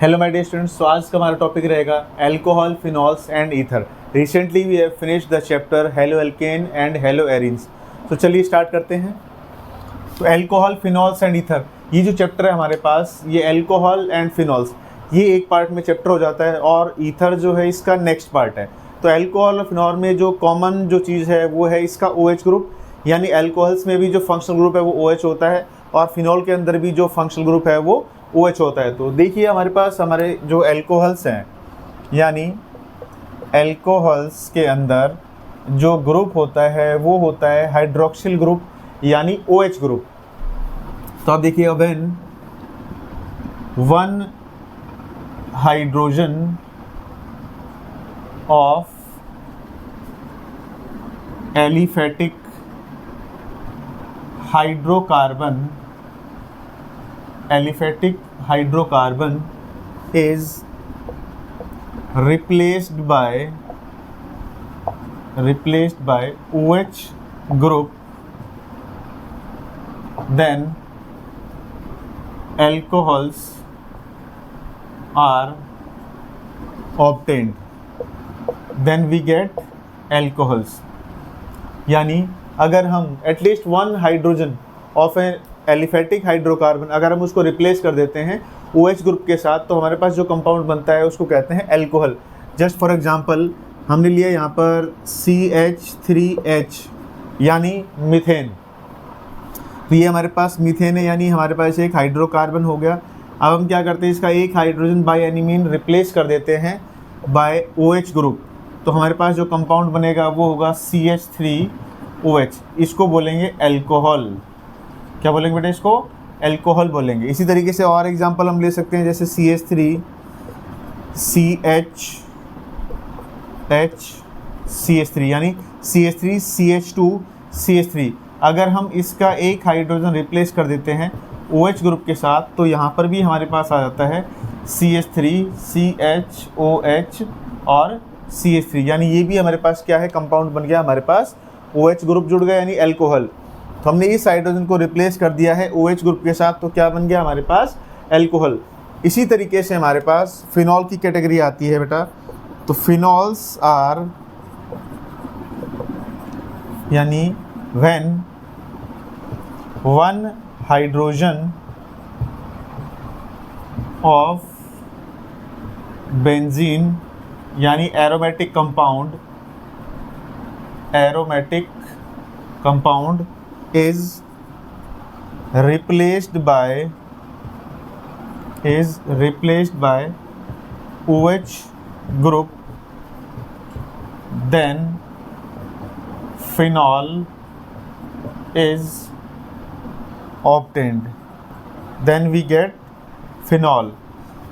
Hello my dear students, तो आज का हमारा टॉपिक रहेगा alcohol, phenols and ether. Recently we have finished the chapter halo alkane and halo arenes. तो चलिए स्टार्ट करते हैं। तो अल्कोहल, फिनॉल्स एंड ईथर, ये जो चैप्टर है हमारे पास, ये अल्कोहल एंड फिनॉल्स ये एक पार्ट में चैप्टर हो जाता है और ईथर जो है इसका नेक्स्ट पार्ट है। तो अल्कोहल और फिनॉल में जो कॉमन जो चीज़ है वो है इसका OH ग्रुप, यानी अल्कोहल्स में भी जो फंक्शनल ग्रुप है वो OH होता है और फिनॉल के अंदर भी जो फंक्शनल ग्रुप है वो OH होता है। तो देखिए हमारे पास हमारे जो अल्कोहल्स हैं, यानी अल्कोहल्स के अंदर जो ग्रुप होता है वो होता है हाइड्रोक्सिल ग्रुप यानी OH ग्रुप। तो आप देखिए, when one hydrogen of aliphatic hydrocarbon is replaced by OH group, then alcohols are obtained, then we get alcohols। यानी अगर हम at least one hydrogen of A aliphatic hydrocarbon अगर हम उसको रिप्लेस कर देते हैं OH ग्रुप के साथ, तो हमारे पास जो कंपाउंड बनता है उसको कहते हैं अल्कोहल। जस्ट फॉर एग्जांपल हमने लिया यहाँ पर CH3H यानी मीथेन। तो ये हमारे पास मीथेन है, यानी हमारे पास एक हाइड्रोकार्बन हो गया। अब हम क्या करते हैं, इसका एक hydrogen by any mean replace कर देते हैं बाय OH ग्रुप। तो हमारे पास जो कंपाउंड बनेगा वो होगा CH3OH। इसको बोलेंगे अल्कोहल। क्या बोलेंगे बेटा? इसको अल्कोहल बोलेंगे। इसी तरीके से और एग्जांपल हम ले सकते हैं, जैसे CH3CHCH3 यानी CH3CH2CH3। अगर हम इसका एक हाइड्रोजन रिप्लेस कर देते हैं OH ग्रुप के साथ, तो यहाँ पर भी हमारे पास आ जाता है CH3CHOH और CH3, यानी ये भी हमारे पास क्या है, कंपाउंड बन गया। हमारे पास OH ग्रुप जुड़ गया यानी अल्कोहल। तो हमने इस हाइड्रोजन को रिप्लेस कर दिया है OH ग्रुप के साथ, तो क्या बन गया हमारे पास? अल्कोहल। इसी तरीके से हमारे पास फिनॉल की कैटेगरी आती है बेटा। तो फिनॉल्स आर, यानी when one hydrogen of benzene यानी aromatic compound is replaced by OH group, then phenol is obtained, then we get phenol।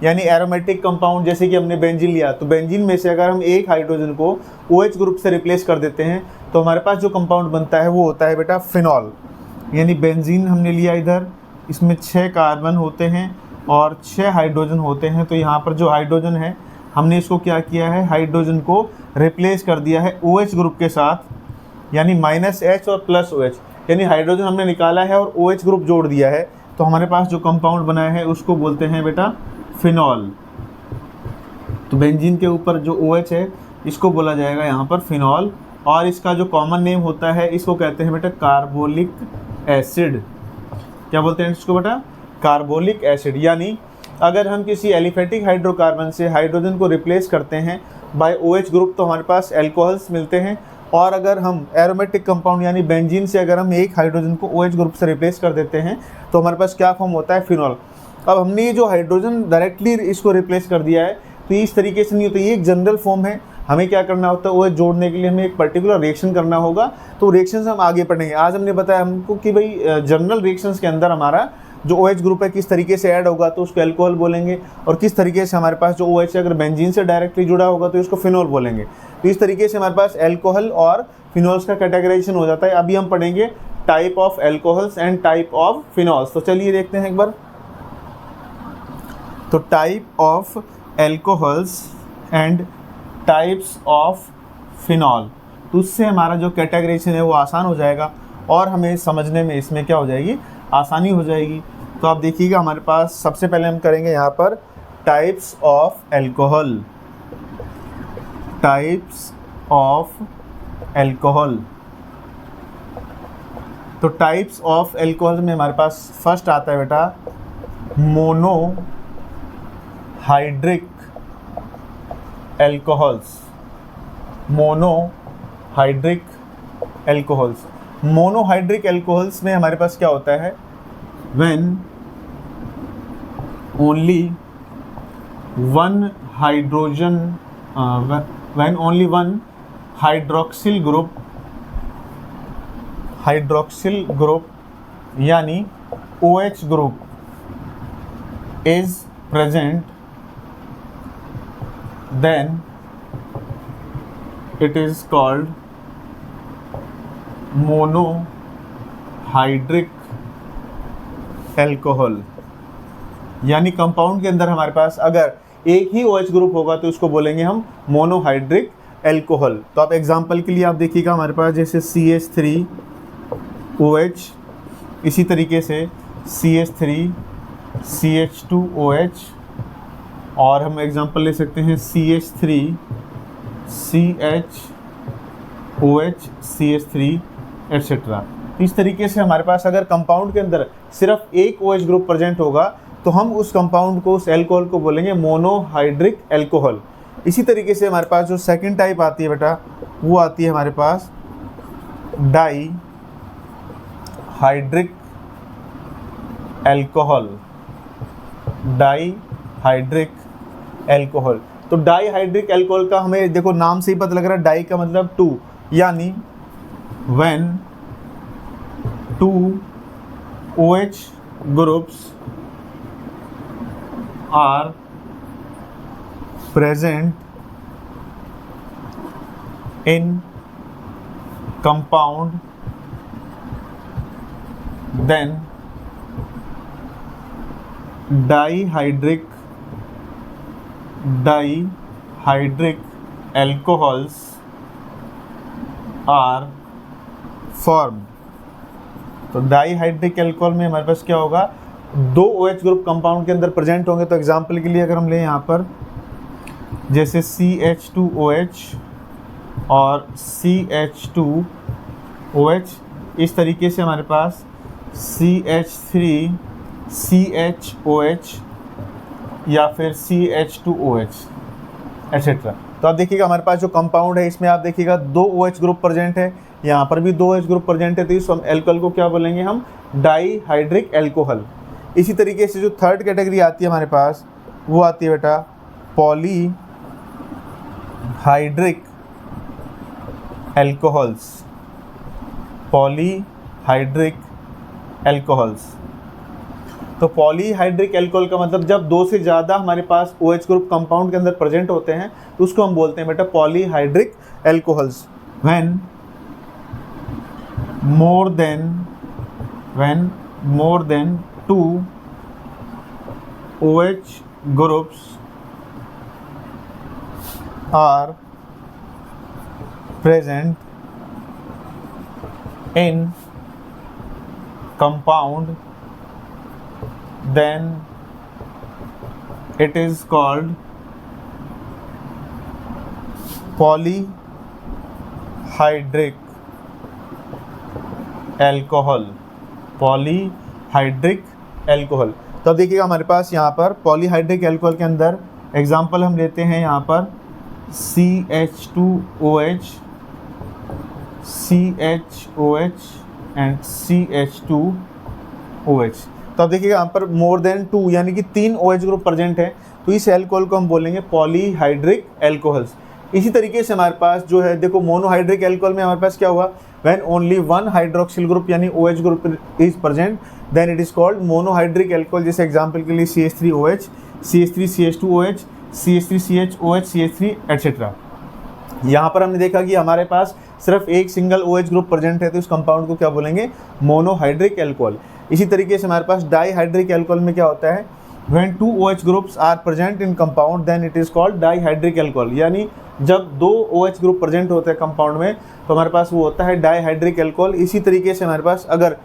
यानी एरोमेटिक कंपाउंड, जैसे कि हमने बेंजीन लिया, तो बेंजीन में से अगर हम एक हाइड्रोजन को OH ग्रुप से रिप्लेस कर देते हैं तो हमारे पास जो कंपाउंड बनता है वो होता है बेटा फिनॉल। यानी बेंजीन हमने लिया, इधर इसमें 6 कार्बन होते हैं और 6 हाइड्रोजन होते हैं। तो यहाँ पर जो हाइड्रोजन है हमने इसको क्या किया है, हाइड्रोजन को रिप्लेस कर दिया है OH ग्रुप के साथ, यानी -H और +OH, यानी हाइड्रोजन हमने निकाला है और OH ग्रुप जोड़ दिया है। तो हमारे पास जो कंपाउंड बना है उसको बोलते हैं बेटा फिनॉल। तो बेंजीन के ऊपर जो OH है इसको बोला जाएगा यहाँ पर फिनॉल, और इसका जो कॉमन नेम होता है इसको कहते हैं बेटा कार्बोलिक एसिड। क्या बोलते हैं इसको बेटा? Carbolic acid. यानी अगर हम किसी एलिफेटिक हाइड्रोकार्बन से हाइड्रोजन को रिप्लेस करते हैं बाय OH ग्रुप तो हमारे पास अल्कोहल्स मिलते हैं, और अगर हम एरोमेटिक कंपाउंड यानी बेंजीन से अगर हम एक हाइड्रोजन को OH ग्रुप से रिप्लेस कर देते हैं तो हमारे पास क्या फॉर्म होता है? फिनॉल। अब हमने ये जो हाइड्रोजन डायरेक्टली इसको रिप्लेस कर दिया है, तो इस तरीके से नहीं होता, ये एक जनरल फॉर्म है। हमें क्या करना होता है, OH जोड़ने के लिए हमें एक पर्टिकुलर रिएक्शन करना होगा। तो रिएक्शन से हम आगे पढ़ेंगे। आज हमने बताया हमको कि भाई जनरल रिएक्शंस के अंदर हमारा जो OH ग्रुप है किस तरीके से ऐड होगा तो उसको अल्कोहल बोलेंगे, और किस तरीके से हमारे पास जो OH है अगर बेंजीन से डायरेक्टली जुड़ा होगा तो इसको फिनॉल बोलेंगे। तो इस तरीके से हमारे पास अल्कोहल और फिनॉल्स का कैटेगराइजेशन हो जाता है। अभी हम पढ़ेंगे type of alcohols and type of phenols. तो चलिए देखते हैं एक बार। तो type of alcohols and types of phenol, तो उससे हमारा जो कैटेगराइजेशन है वो आसान हो जाएगा और हमें समझने में इसमें क्या हो जाएगी, आसानी हो जाएगी। तो आप देखिएगा हमारे पास सबसे पहले हम करेंगे यहाँ पर types of alcohol, types of alcohol. तो टाइप्स ऑफ एल्कोहल में हमारे पास फर्स्ट आता है बेटा mono hydric alcohols, mono hydric alcohols. Monohydric alcohols में हमारे पास क्या होता है, when only one hydrogen, when only one hydroxyl group यानी OH group is present, then it is called monohydric alcohol. यानी कंपाउंड के अंदर हमारे पास अगर एक ही OH ग्रुप होगा तो उसको बोलेंगे हम मोनोहाइड्रिक एल्कोहल। तो आप एग्जांपल के लिए आप देखिएगा हमारे पास जैसे CH3OH, इसी तरीके से CH3CH2OH, और हम एग्जांपल ले सकते हैं CH3CHOH CH3 एट्सेट्रा। इस तरीके से हमारे पास अगर कंपाउंड के अंदर सिर्फ एक OH ग्रुप प्रेजेंट होगा तो हम उस कंपाउंड को, उस एल्कोहल को बोलेंगे मोनोहाइड्रिक एल्कोहल। इसी तरीके से हमारे पास जो सेकंड टाइप आती है बेटा वो आती है हमारे पास dihydric alcohol, dihydric alcohol. तो डाई हाइड्रिक एल्कोहल का हमें देखो नाम से ही पता लग रहा है, डाई का मतलब टू, यानी when two OH groups are present in compound, then dihydric alcohols are formed। तो डाईहाइड्रिक एल्कोहल में हमारे पास क्या होगा, दो OH ग्रुप कंपाउंड के अंदर प्रेजेंट होंगे। तो एग्जांपल के लिए अगर हम लें यहाँ पर जैसे CH2OH और CH2OH, इस तरीके से हमारे पास CH3CHOH या फिर CH2OH एट्सेट्रा। तो आप देखिएगा हमारे पास जो कंपाउंड है इसमें आप देखिएगा दो OH ग्रुप प्रेजेंट है, यहाँ पर भी दो OH ग्रुप प्रेजेंट है, तो इस एल्कोहल को क्या बोलेंगे हम, डाईहाइड्रिक एल्कोहल। इसी तरीके से जो थर्ड कैटेगरी आती है हमारे पास वो आती है बेटा पॉलीहाइड्रिक एल्कोहल्स, पॉलीहाइड्रिक एल्कोहल्स। तो पॉलीहाइड्रिक एल्कोहल का मतलब जब दो से ज़्यादा हमारे पास OH ग्रुप कंपाउंड के अंदर प्रेजेंट होते हैं तो उसको हम बोलते हैं बेटा polyhydric alcohols. When more than two OH groups are present in compound, then it is called polyhydric alcohol, polyhydric alcohol। तो अब देखिएगा हमारे पास यहाँ पर पॉलीहाइड्रिक एल्कोहल के अंदर एग्जांपल हम लेते हैं यहाँ पर CH2OH, CHOH एंड CH2OH। तो अब देखिएगा यहाँ पर मोर देन टू यानी कि तीन OH ग्रुप प्रेजेंट है, तो इस एल्कोहल को हम बोलेंगे पॉलीहाइड्रिक एल्कोहल्स। इसी तरीके से हमारे पास जो है देखो मोनोहाइड्रिक एल्कोहल में हमारे पास क्या हुआ, when only one hydroxyl group यानी OH group is present then it is called monohydric alcohol. जैसे एग्जांपल के लिए CH3OH, CH3CH2OH, CH3CHOH, CH3 etcetera. यहाँ पर हमने देखा कि हमारे पास सिर्फ एक सिंगल OH ग्रुप प्रेजेंट है, तो इस कंपाउंड को क्या बोलेंगे, मोनोहाइड्रिक एल्कोहल। इसी तरीके से हमारे पास डाईहाइड्रिक एल्कोहल में क्या होता है, when two OH groups are present in compound then it is called dihydric alcohol. यानी जब दो OH ग्रुप प्रेजेंट होते हैं कंपाउंड में तो हमारे पास वो होता है डाईहाइड्रिक एल्कोहल। इसी तरीके से हमारे पास अगर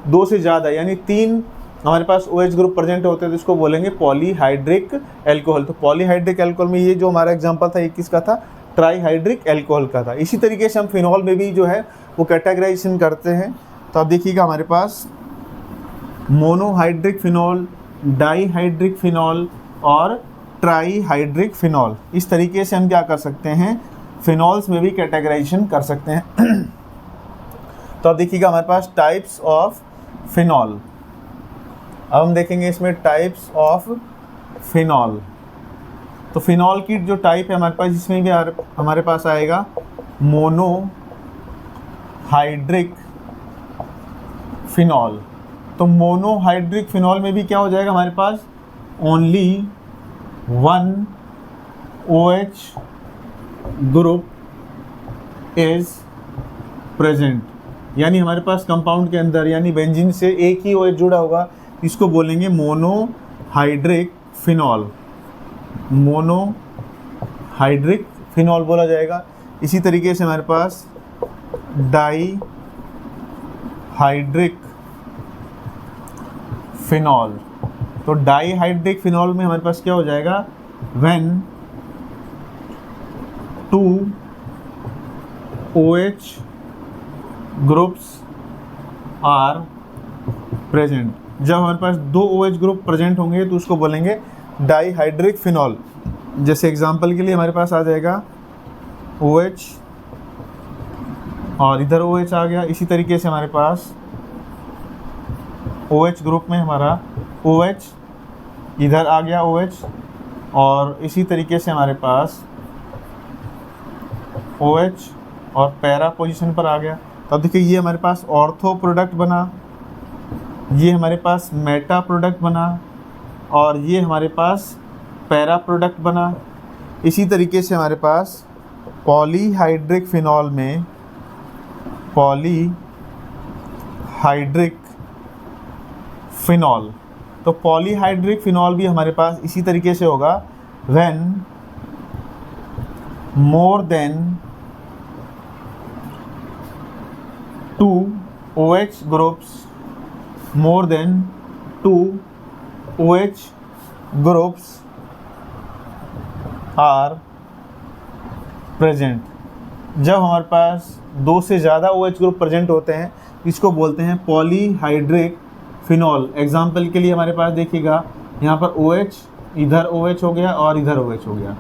दो से ज़्यादा यानी तीन हमारे पास OH ग्रुप प्रेजेंट होते हैं तो इसको बोलेंगे पॉलीहाइड्रिक एल्कोहल। तो पॉलीहाइड्रिक एल्कोहल में ये जो हमारा एग्जांपल था ये किसका था, ट्राईहाइड्रिक एल्कोहल का था। इसी तरीके से हम फिनॉल में भी जो है वो कैटेगराइजेशन करते हैं। तो आप देखिएगा हमारे पास मोनोहाइड्रिक फिनॉल, डाईहाइड्रिक फिनॉल और ट्राईहाइड्रिक फिनॉल, इस तरीके से हम क्या कर सकते हैं, फिनॉल्स में भी कैटेगराइजेशन कर सकते हैं। तो आप देखिएगा हमारे पास टाइप्स ऑफ फिनॉल। अब हम देखेंगे इसमें टाइप्स ऑफ फिनॉल। तो फिनॉल की जो टाइप है हमारे पास, इसमें भी हमारे पास आएगा मोनोहाइड्रिक फिनॉल। तो मोनोहाइड्रिक फिनॉल में भी क्या हो जाएगा हमारे पास, only 1 OH group is present, यानी हमारे पास कंपाउंड के अंदर यानी बेंजीन से एक ही OH जुड़ा होगा, इसको बोलेंगे मोनोहाइड्रिक फिनॉल, मोनोहाइड्रिक फिनॉल बोला जाएगा। इसी तरीके से हमारे पास डाईहाइड्रिक फिनॉल। तो डाईहाइड्रिक फिनॉल में हमारे पास क्या हो जाएगा, when 2 OH groups are present. जब हमारे पास 2 OH ग्रुप प्रेजेंट होंगे तो उसको बोलेंगे डाईहाइड्रिक फिनॉल। जैसे एग्जांपल के लिए हमारे पास आ जाएगा OH और इधर OH आ गया। इसी तरीके से हमारे पास OH ग्रुप में हमारा OH, इधर आ गया OH, और इसी तरीके से हमारे पास OH और पैरा पोजीशन पर आ गया। तो अब देखिए ये हमारे पास ऑर्थो प्रोडक्ट बना, ये हमारे पास मेटा प्रोडक्ट बना और ये हमारे पास पैरा प्रोडक्ट बना। इसी तरीके से हमारे पास पॉलीहाइड्रिक फिनॉल में पॉलीहाइड्रिक फिनॉल। तो पॉलीहाइड्रिक फिनॉल भी हमारे पास इसी तरीके से होगा, when more then 2 OH groups, more than 2 OH groups are present। जब हमारे पास 2 से ज़्यादा OH ग्रुप प्रेजेंट होते हैं इसको बोलते हैं पॉलीहाइड्रिक फिनॉल। एग्जाम्पल के लिए हमारे पास देखिएगा यहाँ पर OH, इधर OH हो गया और इधर OH हो गया,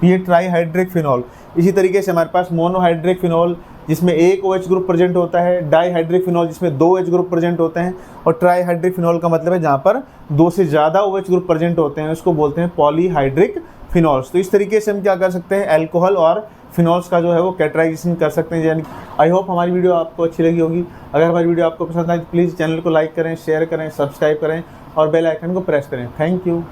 ये ट्राईहाइड्रिक फिनॉल। इसी तरीके से हमारे पास मोनोहाइड्रिक फिनॉल जिसमें एक OH ग्रुप प्रेजेंट होता है, डाईहाइड्रिक फिनॉल जिसमें 2 OH ग्रुप प्रेजेंट होते हैं, और ट्राईहाइड्रिक फिनॉल का मतलब है जहाँ पर 2 से ज़्यादा OH ग्रुप प्रेजेंट होते हैं, उसको बोलते हैं पॉलीहाइड्रिक फिनॉल्स। तो इस तरीके से हम क्या कर सकते हैं, एल्कोहल और फिनॉल्स का जो है वो कैटेगराइजेशन कर सकते हैं। यानी आई होप हमारी वीडियो आपको अच्छी लगी होगी। अगर हमारी वीडियो आपको पसंद आए तो प्लीज़ चैनल को लाइक करें, शेयर करें, सब्सक्राइब करें और बेल आइकन को प्रेस करें। Thank you.